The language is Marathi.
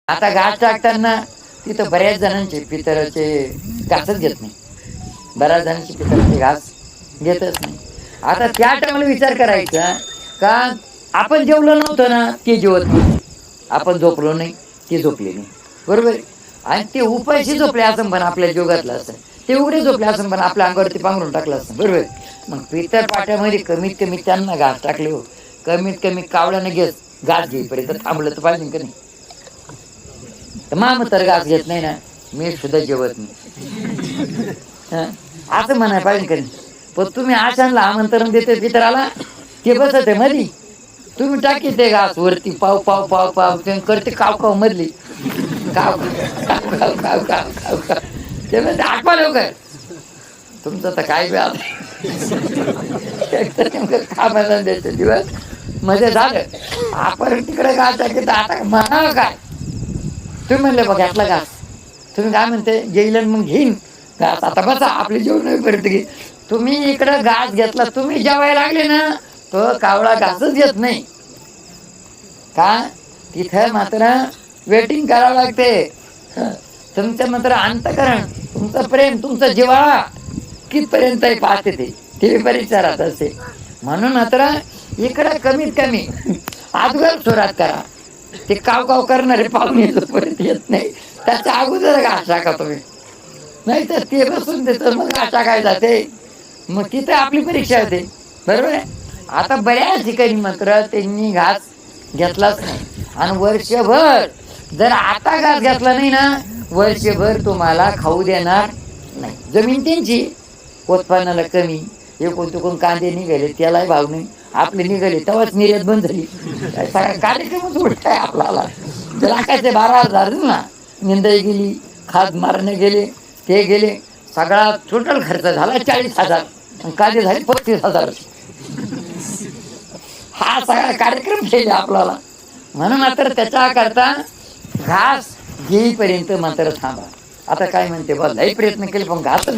आता घास टाकताना तिथं बऱ्याच जणांचे पितळाचे घासच घेत नाही. बऱ्याच जणांचे पितळाचे घास घेतच नाही. आता त्या टायमाला विचार करायचा का आपण जेवलो नव्हतो ना ते जेवत नव्हते, आपण झोपलो नाही ते झोपले नाही, बरोबर आहे? आणि ते उपाशी झोपले असं पण आपल्या जोगातलं असं, ते उघडे झोपले असं पण आपल्या अंगावरती पांघरून टाकलं असतं, बरोबर आहे? मग पितळ पाट्यामध्ये कमीत कमी त्यांना घास टाकले हो, कमीत कमी कावळ्याने घास घेईपर्यंत थांबलं तर पाहिजे का नाही? तर माम तर घास घेत नाही ना, मी सुद्धा जेवत नाही असं म्हणाय पाहिजे का नाही? पण तुम्ही आशांना आमंत्रण देते पितराला, ते बसत आहे मधी, तुम्ही टाकी ते घास वरती पाव पाव पाव पाव ते करते काव काव मधली काव काव काव काव काव काव काव ते म्हणते आठवा लवकर तुमचं तर काय बी कामाला द्यायचे दिवस मध्ये झालं. आपण तिकडे घास टाकी आता म्हणा काय तुम्ही म्हणले बघ घेतला घास, तुम्ही काय म्हणते घेईल मग घेईन घास, आता बसा आपली जेवण परत घे. तुम्ही इकडं घास घेतला, तुम्ही जेवायला लागले ना तो कावळा घासच घेत नाही का? तिथं मात्र वेटिंग करावं लागते. तुमचं मात्र अंतकरण, तुमचं प्रेम, तुमचा जिव्हाळा कितपर्यंत पाहते ते परीक्षा राहत असे. म्हणून मात्र इकडं कमीत कमी अगोदर सुरुवात करा. ते काव काव करणारे पाहुणे परत येत नाही त्याच्या अगोदर घास टाका तुम्ही, नाही तर ते बसून देतं मग घास टाकायला जाते, मग तिथं आपली परीक्षा होते, बरोबर आहे? आता बऱ्याच ठिकाणी मात्र त्यांनी घास घेतलाच नाही आणि वर्षभर जर आता घास घेतला नाही ना वर्षभर तुम्हाला खाऊ देणार नाही. जमीन त्यांची, उत्पन्नाला कमी, एकूण कांदे निघाले त्यालाही भाव नाही, आपले निघाले तेव्हाच निर्यात बंद झाली. सगळा कार्यक्रमच उलट आहे आपल्याला. लाखाचे 12,000 ना, निंदाई गेली, खाद मारणे गेले, ते गेले, सगळा टोटल खर्च झाला 40,000 आणि कांदे झाले 35,000. हा सगळा कार्यक्रम केला आपल्याला. म्हणून मात्र त्याच्या करता घास घेईपर्यंत मात्र थांबा. आता काय म्हणते बा लई प्रयत्न केले पण घासच